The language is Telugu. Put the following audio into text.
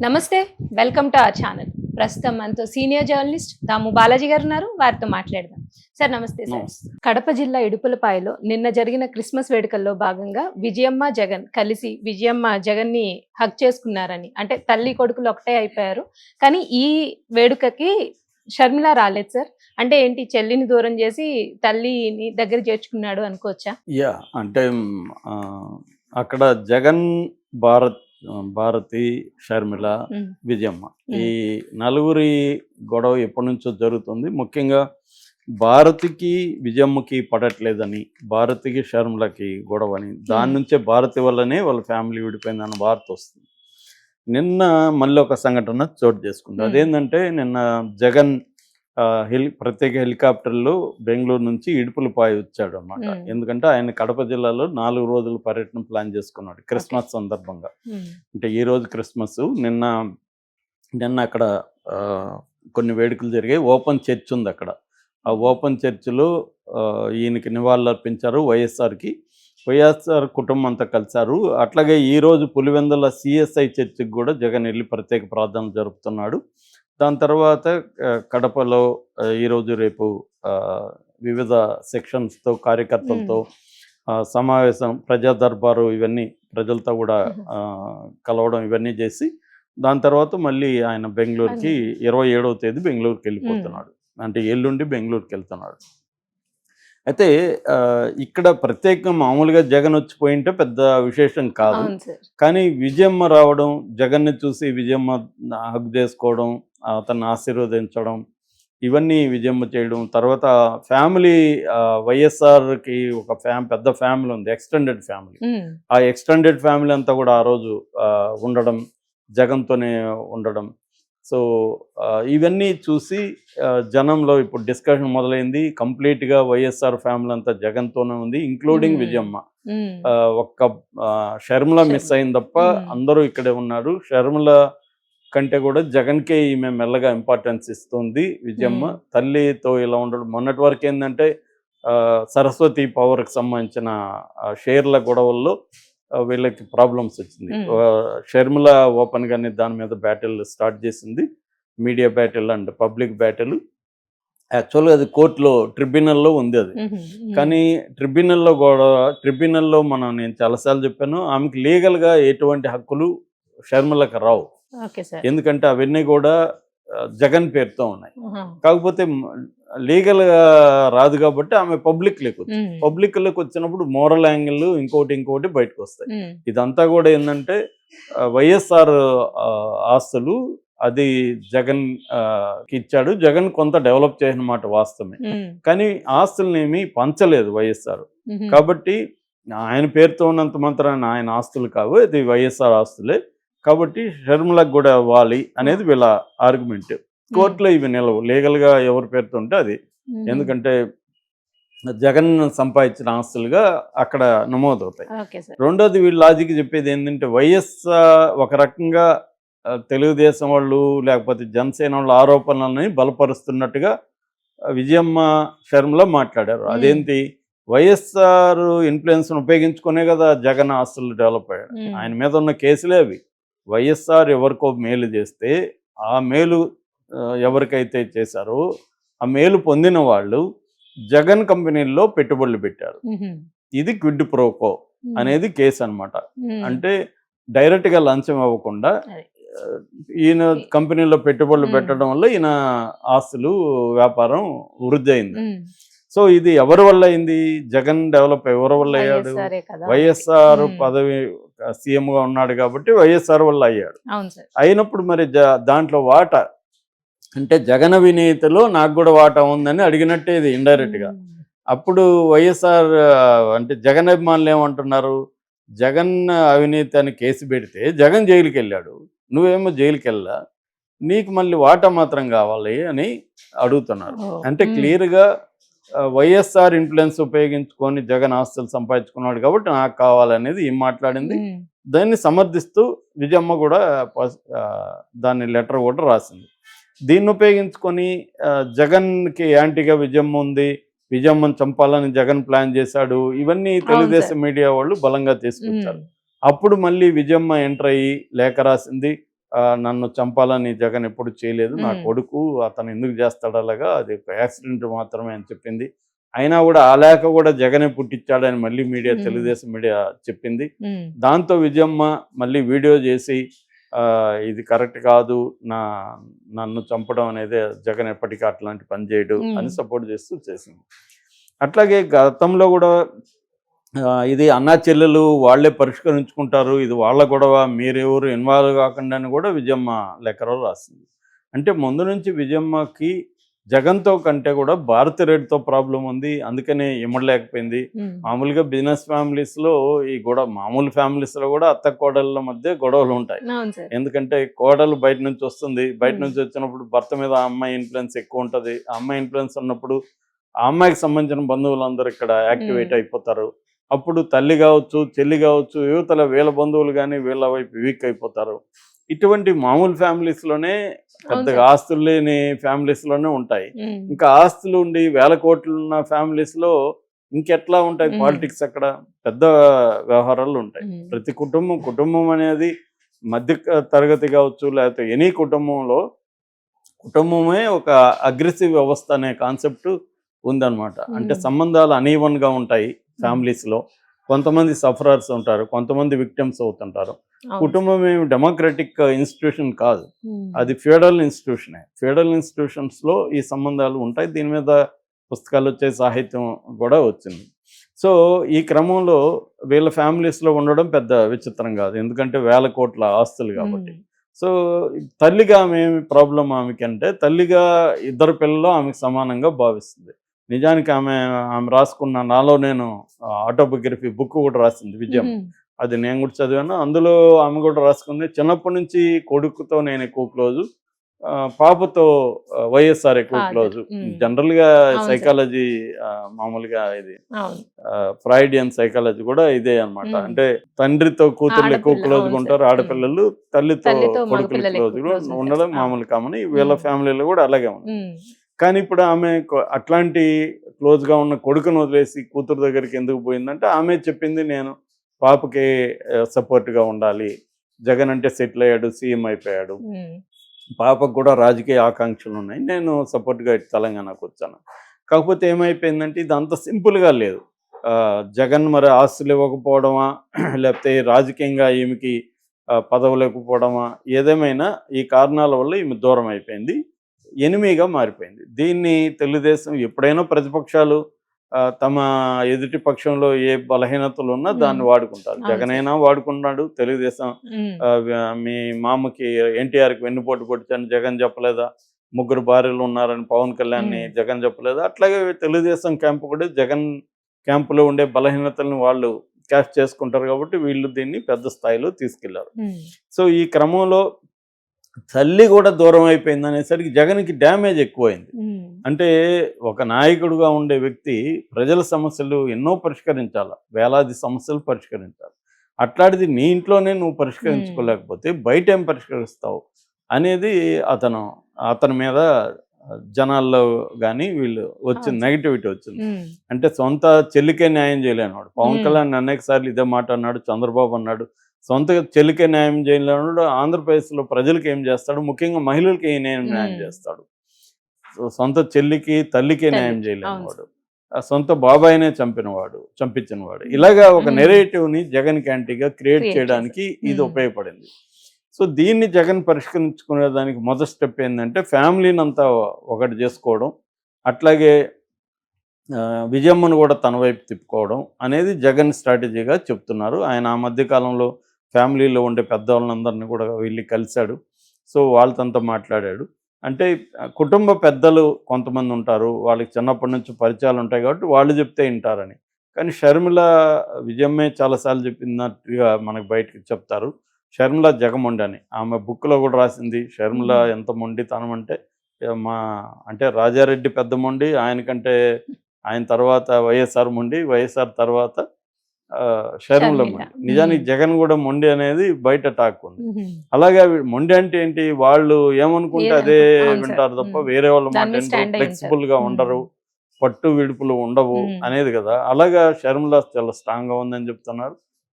నమస్తే, వెల్కమ్ టు అవర్ ఛానల్. ప్రస్తుతం మనతో సీనియర్ జర్నలిస్ట్ దాము బాలాజీ గారు ఉన్నారు. వారితో మాట్లాడదాం. సార్ నమస్తే. సార్, కడప జిల్లా ఇడుపులపాయలో నిన్న జరిగిన క్రిస్మస్ వేడుకల్లో భాగంగా విజయమ్మ జగన్ కలిసి విజయమ్మ జగన్ ని హగ్ చేసుకున్నారని, అంటే తల్లి కొడుకులు ఒకటే అయిపోయారు. కానీ ఈ వేడుకకి షర్మిల రాలేదు సార్. అంటే ఏంటి, చెల్లిని దూరం చేసి తల్లిని దగ్గర చేర్చుకున్నాడు అనుకోవచ్చా? అంటే అక్కడ జగన్, భారతి, షర్మిల, విజయమ్మ ఈ నలుగురి గొడవ ఎప్పటి నుంచో జరుగుతుంది. ముఖ్యంగా భారతికి విజయమ్మకి పడట్లేదని, భారతికి షర్మిలకి గొడవని, దాని నుంచే భారతి వల్లనే వాళ్ళ ఫ్యామిలీ విడిపోయిందన్న వార్త వస్తుంది. నిన్న మళ్ళీ ఒక సంఘటన చోటు చేసుకుంది. అదేంటంటే నిన్న జగన్ ప్రత్యేక హెలికాప్టర్లో బెంగళూరు నుంచి ఇడుపులపాయ వచ్చాడు అన్నమాట. ఎందుకంటే ఆయన కడప జిల్లాలో 4 రోజుల పర్యటన ప్లాన్ చేసుకున్నాడు క్రిస్మస్ సందర్భంగా. అంటే ఈ రోజు క్రిస్మస్, నిన్న అక్కడ కొన్ని వేడుకలు జరిగాయి. ఓపెన్ చర్చ్ ఉంది అక్కడ. ఆ ఓపెన్ చర్చిలో ఈయనకి నివాళులు అర్పించారు. వైఎస్ఆర్ కుటుంబం అంతా కలిశారు. అట్లాగే ఈరోజు పులివెందుల సిఎస్ఐ చర్చికి కూడా జగన్ వెళ్ళి ప్రత్యేక ప్రార్థనలు జరుపుతున్నాడు. దాని తర్వాత కడపలో ఈరోజు రేపు వివిధ సెక్షన్స్తో కార్యకర్తలతో సమావేశం, ప్రజా దర్బారు, ఇవన్నీ ప్రజలతో కూడా కలవడం ఇవన్నీ చేసి దాని తర్వాత మళ్ళీ ఆయన బెంగళూరుకి 27వ తేదీ బెంగళూరుకి వెళ్ళిపోతున్నాడు. అంటే ఎల్లుండి బెంగళూరుకి వెళ్తున్నాడు. అయితే ఇక్కడ ప్రత్యేకంగా మామూలుగా జగన్ వచ్చిపోయింటే పెద్ద విశేషం కాదు. కానీ విజయమ్మ రావడం, జగన్ని చూసి విజయమ్మ హగ్ చేసుకోవడం, అతన్ని ఆశీర్వదించడం, ఇవన్నీ విజయమ్మ చేయడం. తర్వాత ఫ్యామిలీ, వైఎస్ఆర్కి ఒక పెద్ద ఫ్యామిలీ ఉంది, ఎక్స్టెండెడ్ ఫ్యామిలీ. ఆ ఎక్స్టెండెడ్ ఫ్యామిలీ అంతా కూడా ఆ రోజు ఉండడం, జగన్తోనే ఉండడం. సో ఇవన్నీ చూసి జనంలో ఇప్పుడు డిస్కషన్ మొదలైంది. కంప్లీట్గా వైఎస్ఆర్ ఫ్యామిలీ అంతా జగన్తోనే ఉంది, ఇంక్లూడింగ్ విజయమ్మ. ఒక్క షర్మిల మిస్ అయింది తప్ప అందరూ ఇక్కడే ఉన్నారు. షర్మిల కంటే కూడా జగన్కే ఈమె మెల్లగా ఇంపార్టెన్స్ ఇస్తుంది విజయమ్మ. తల్లితో ఇలా ఉండడం, మొన్నటి వరకు ఏంటంటే సరస్వతి పవర్కి సంబంధించిన షేర్ల గొడవల్లో వీళ్ళకి ప్రాబ్లమ్స్ వచ్చింది. షర్మిల ఓపెన్గానే దాని మీద బ్యాటిల్ స్టార్ట్ చేసింది, media battle and public battle. యాక్చువల్గా అది కోర్టులో, ట్రిబ్యునల్లో ఉంది అది. కానీ ట్రిబ్యునల్లో నేను చాలాసార్లు చెప్పాను, ఆమెకి లీగల్గా ఎటువంటి హక్కులు షర్మిలకు రావు. ఎందుకంటే అవన్నీ కూడా జగన్ పేరుతో ఉన్నాయి. కాకపోతే లీగల్గా రాదు కాబట్టి ఆమె పబ్లిక్లోకి వచ్చినప్పుడు మోరల్ యాంగిల్ ఇంకోటి బయటకు వస్తాయి. ఇదంతా కూడా ఏంటంటే వైఎస్ఆర్ ఆస్తులు, అది జగన్ కి ఇచ్చాడు. జగన్ కొంత డెవలప్ చేసిన మాట వాస్తవమే, కానీ ఆస్తుల్ని ఏమీ పంచలేదు వైఎస్ఆర్. కాబట్టి ఆయన పేరుతో ఉన్నంత మాత్రాన ఆయన ఆస్తులు కావు, అది వైఎస్ఆర్ ఆస్తులే. కాబట్టి షర్మిలకు కూడా ఇవ్వాలి అనేది వీళ్ళ ఆర్గ్యుమెంట్. కోర్టులో ఇవి నిలవు, లీగల్గా ఎవరి పేరుతో ఉంటే అది. ఎందుకంటే జగన్ సంపాదించిన ఆస్తులుగా అక్కడ నమోదవుతాయి. రెండోది వీళ్ళు లాజిక్ చెప్పేది ఏంటంటే, వైఎస్ఆర్ ఒక రకంగా తెలుగుదేశం వాళ్ళు లేకపోతే జనసేన వాళ్ళ ఆరోపణలని బలపరుస్తున్నట్టుగా విజయమ్మ, షర్మిల మాట్లాడారు. అదేంటి, వైఎస్ఆర్ ఇన్ఫ్లుయెన్స్ను ఉపయోగించుకునే కదా జగన్ ఆస్తులు డెవలప్ అయ్యాడు. ఆయన మీద ఉన్న కేసులే అవి. వైఎస్ఆర్ ఎవరికో మేలు చేస్తే ఆ మేలు ఎవరికైతే చేశారో ఆ మేలు పొందిన వాళ్ళు జగన్ కంపెనీల్లో పెట్టుబడులు పెట్టారు. ఇది క్విడ్ ప్రోకో అనేది కేసు అనమాట. అంటే డైరెక్ట్గా లంచం ఇవ్వకుండా ఈయన కంపెనీలో పెట్టుబడులు పెట్టడం వల్ల ఈయన ఆస్తులు, వ్యాపారం వృద్ధి అయింది. సో ఇది ఎవరి వల్ల అయింది? జగన్ డెవలప్ ఎవరి వల్ల అయ్యాడు? వైఎస్ఆర్ పదవి సీఎంగా ఉన్నాడు కాబట్టి వైఎస్ఆర్ వల్ల అయ్యాడు. అయినప్పుడు మరి దాంట్లో వాటా అంటే జగన్ అవినీతిలో నాకు కూడా వాటా ఉందని అడిగినట్టే ఇది ఇండైరెక్ట్గా. అప్పుడు వైఎస్ఆర్ అంటే జగన్ అభిమానులు ఏమంటున్నారు, జగన్ అవినీతి అని కేసు పెడితే జగన్ జైలుకి వెళ్ళాడు, నువ్వేమో జైలుకి వెళ్ళా, నీకు మళ్ళీ వాటా మాత్రం కావాలి అని అడుగుతున్నారు. అంటే క్లియర్గా వైఎస్ఆర్ ఇన్ఫ్లుయెన్స్ ఉపయోగించుకొని జగన్ ఆస్తులు సంపాదించుకున్నాడు కాబట్టి నాకు కావాలనేది ఏం మాట్లాడింది. దాన్ని సమర్థిస్తూ విజయమ్మ కూడా దాన్ని లెటర్ కూడా రాసింది. దీన్ని ఉపయోగించుకొని జగన్కి యాంటీగా విజయమ్మ ఉంది, విజయమ్మను చంపాలని జగన్ ప్లాన్ చేశాడు, ఇవన్నీ తెలుగుదేశం మీడియా వాళ్ళు బలంగా తీసుకొచ్చారు. అప్పుడు మళ్ళీ విజయమ్మ ఎంటర్ అయ్యి లేఖ రాసింది. నన్ను చంపాలని జగన్ ఎప్పుడు చేయలేదు, నా మ్మ్. కొడుకు, అతను ఎందుకు చేస్తాడు అలాగా, అది ఒక యాక్సిడెంట్ మాత్రమే అని చెప్పింది. అయినా కూడా ఆ లేఖ కూడా జగనే పుట్టించాడని మళ్ళీ మీడియా, మ్మ్. తెలుగుదేశం మీడియా చెప్పింది. మ్మ్. దాంతో విజయమ్మ మళ్ళీ వీడియో చేసి ఇది కరెక్ట్ కాదు, నన్ను చంపడం అనేది, జగన్ ఎప్పటికీ అట్లాంటి పని చేయడు అని సపోర్ట్ చేస్తూ చేసింది. అట్లాగే గతంలో కూడా ఇది అన్నా చెల్లెలు వాళ్ళే పరిష్కరించుకుంటారు, ఇది వాళ్ళ గొడవ, మీరెవరు ఇన్వాల్వ్ కాకుండా అని కూడా విజయమ్మ లెక్కలో రాసింది. అంటే ముందు నుంచి విజయమ్మకి జగన్తో కంటే కూడా భారతిరెడ్డితో ప్రాబ్లం ఉంది, అందుకనే ఇమ్మడలేకపోయింది. మామూలుగా బిజినెస్ ఫ్యామిలీస్లో ఈ గొడవ, మామూలు ఫ్యామిలీస్లో కూడా అత్త కోడళ్ళ మధ్య గొడవలు ఉంటాయి. ఎందుకంటే కోడలు బయట నుంచి వస్తుంది, బయట నుంచి వచ్చినప్పుడు భర్త మీద ఆ అమ్మాయి ఇన్ఫ్లుయెన్స్ ఎక్కువ ఉంటుంది. ఆ అమ్మాయి ఇన్ఫ్లుయెన్స్ ఉన్నప్పుడు ఆ అమ్మాయికి సంబంధించిన బంధువులందరూ ఇక్కడ యాక్టివేట్ అయిపోతారు. అప్పుడు తల్లి కావచ్చు, చెల్లి కావచ్చు, యువతల వీళ్ళ బంధువులు కానీ వీళ్ళ వైపు వీక్ అయిపోతారు. ఇటువంటి మామూలు ఫ్యామిలీస్లోనే, పెద్దగా ఆస్తులు లేని ఫ్యామిలీస్లోనే ఉంటాయి. ఇంకా ఆస్తులు ఉండి వేల కోట్లు ఉన్న ఫ్యామిలీస్లో ఇంకెట్లా ఉంటాయి పాలిటిక్స్, అక్కడ పెద్ద వ్యవహారాలు ఉంటాయి. ప్రతి కుటుంబం అనేది మధ్య తరగతి కావచ్చు, లేకపోతే ఎనీ కుటుంబమే ఒక అగ్రెసివ్ వ్యవస్థ అనే కాన్సెప్ట్ ఉందన్నమాట. అంటే సంబంధాలు అనీవన్గా ఉంటాయి ఫ్యామిలీస్లో. కొంతమంది సఫరర్స్ ఉంటారు, కొంతమంది విక్టిమ్స్ అవుతుంటారు. కుటుంబం ఏమి డెమోక్రటిక్ ఇన్స్టిట్యూషన్ కాదు, అది ఫ్యూడల్ ఇన్స్టిట్యూషనే. ఫ్యూడల్ ఇన్స్టిట్యూషన్స్లో ఈ సంబంధాలు ఉంటాయి. దీని మీద పుస్తకాలు వచ్చే, సాహిత్యం కూడా వచ్చింది. సో ఈ క్రమంలో వీళ్ళ ఫ్యామిలీస్లో ఉండడం పెద్ద విచిత్రం కాదు, ఎందుకంటే వేల కోట్ల ఆస్తులు కాబట్టి. సో తల్లిగా ఆమె ప్రాబ్లం ఆమెకి అంటే, తల్లిగా ఇద్దరు పిల్లలు ఆమెకు సమానంగా భావిస్తుంది. నిజానికి ఆమె రాసుకున్న నాలో నేను ఆటోబయోగ్రఫీ బుక్ కూడా రాసింది విజయం, అది నేను కూడా చదివాను. అందులో ఆమె కూడా రాసుకుంది, చిన్నప్పటి నుంచి కొడుకుతో నేను ఎక్కువ క్లోజు, పాపతో వైఎస్ఆర్ ఎక్కువ క్లోజు. జనరల్గా సైకాలజీ, మామూలుగా ఇది ఫ్రాయిడియన్ సైకాలజీ కూడా ఇదే అన్నమాట. అంటే తండ్రితో కూతుర్లు ఎక్కువ క్లోజ్గా ఉంటారు ఆడపిల్లలు, తల్లితో కొడుకులు క్లోజ్గా ఉండడం మామూలు కామన్. వీళ్ళ ఫ్యామిలీలో కూడా అలాగే ఉంది. కానీ ఇప్పుడు ఆమె అట్లాంటి క్లోజ్గా ఉన్న కొడుకును వదిలేసి కూతురు దగ్గరికి ఎందుకు పోయిందంటే, ఆమె చెప్పింది నేను పాపకి సపోర్ట్గా ఉండాలి, జగన్ అంటే సెటిల్ అయ్యాడు, సీఎం అయిపోయాడు, పాపకు కూడా రాజకీయ ఆకాంక్షలు ఉన్నాయి, నేను సపోర్ట్గా తెలంగాణకు వచ్చాను. కాకపోతే ఏమైపోయిందంటే ఇది అంత సింపుల్గా లేదు. జగన్ మరి ఆస్తులు ఇవ్వకపోవడమా, లేకపోతే రాజకీయంగా ఈమెకి పదవులు ఇవ్వకపోవడమా, ఏదేమైనా ఈ కారణాల వల్ల ఈమె దూరం అయిపోయింది, ఎనిమిగా మారిపోయింది. దీన్ని తెలుగుదేశం ఎప్పుడైనా ప్రతిపక్షాలు తమ ఎదుటి పక్షంలో ఏ బలహీనతలు ఉన్నా దాన్ని వాడుకుంటారు. జగన్ అయినా వాడుకున్నాడు, తెలుగుదేశం మీ మామకి ఎన్టీఆర్కి వెన్నుపోటు పొడిచాను జగన్ చెప్పలేదా, ముగ్గురు భార్యలు ఉన్నారని పవన్ కళ్యాణ్ని జగన్ చెప్పలేదా, అట్లాగే తెలుగుదేశం క్యాంపు కూడా జగన్ క్యాంపులో ఉండే బలహీనతలను వాళ్ళు క్యాష్ చేసుకుంటారు. కాబట్టి వీళ్ళు దీన్ని పెద్ద స్థాయిలో తీసుకెళ్లారు. సో ఈ క్రమంలో తల్లి కూడా దూరం అయిపోయింది అనేసరికి జగన్కి డ్యామేజ్ ఎక్కువైంది. అంటే ఒక నాయకుడుగా ఉండే వ్యక్తి ప్రజల సమస్యలు ఎన్నో పరిష్కరించాలి, వేలాది సమస్యలు పరిష్కరించాలి. అట్లాంటిది నీ ఇంట్లోనే నువ్వు పరిష్కరించుకోలేకపోతే బయట ఏం పరిష్కరిస్తావు అనేది అతని మీద జనాల్లో కానీ వీళ్ళు వచ్చింది నెగిటివిటీ వచ్చింది. అంటే సొంత చెల్లికే న్యాయం చేయలేనివాడు పవన్ కళ్యాణ్ అనేక సార్లు ఇదే మాట అన్నాడు, చంద్రబాబు అన్నాడు, సొంత చెల్లికే న్యాయం చేయలేనివాడు ఆంధ్రప్రదేశ్లో ప్రజలకు ఏం చేస్తాడు, ముఖ్యంగా మహిళలకి న్యాయం చేస్తాడు. సొంత చెల్లికి తల్లికే న్యాయం చేయలేనివాడు, సొంత బాబాయినే చంపించినవాడు. ఇలాగా ఒక నెరేటివ్ని జగన్ క్యాంటీగా క్రియేట్ చేయడానికి ఇది ఉపయోగపడింది. సో దీన్ని జగన్ పరిష్కరించుకునే దానికి మొదటి స్టెప్ ఏంటంటే ఫ్యామిలీని అంతా ఒకటి చేసుకోవడం, అట్లాగే విజయమ్మను కూడా తన వైపు తిప్పుకోవడం అనేది జగన్ స్ట్రాటజీగా చెప్తున్నారు. ఆయన ఆ మధ్యకాలంలో ఫ్యామిలీలో ఉండే పెద్దవాళ్ళందరినీ కూడా వెళ్ళి కలిశాడు. సో వాళ్ళతో మాట్లాడాడు. అంటే కుటుంబ పెద్దలు కొంతమంది ఉంటారు, వాళ్ళకి చిన్నప్పటి నుంచి పరిచయాలు ఉంటాయి కాబట్టి వాళ్ళు చెప్తే వింటారని. కానీ షర్మిల, విజయమ్మే చాలాసార్లు చెప్పినట్టుగా మనకు బయటకు చెప్తారు, షర్మిల జగమొండి అని. ఆమె బుక్లో కూడా రాసింది షర్మిల ఎంత మొండితనం అంటే, అంటే రాజారెడ్డి పెద్ద మొండి, ఆయన తర్వాత వైఎస్ఆర్ మొండి, వైఎస్ఆర్ తర్వాత షర్మిల మొండి. నిజానికి జగన్ కూడా మొండి అనేది బయట టాక్ ఉంది. అలాగే మొండి అంటే ఏంటి, వాళ్ళు ఏమనుకుంటే అదే వింటారు తప్ప వేరే వాళ్ళ మాట ఫ్లెక్సిబుల్గా ఉండరు, పట్టు విడుపులు ఉండవు అనేది కదా. అలాగా షర్మిల చాలా స్ట్రాంగ్గా ఉందని చెప్తున్నారు.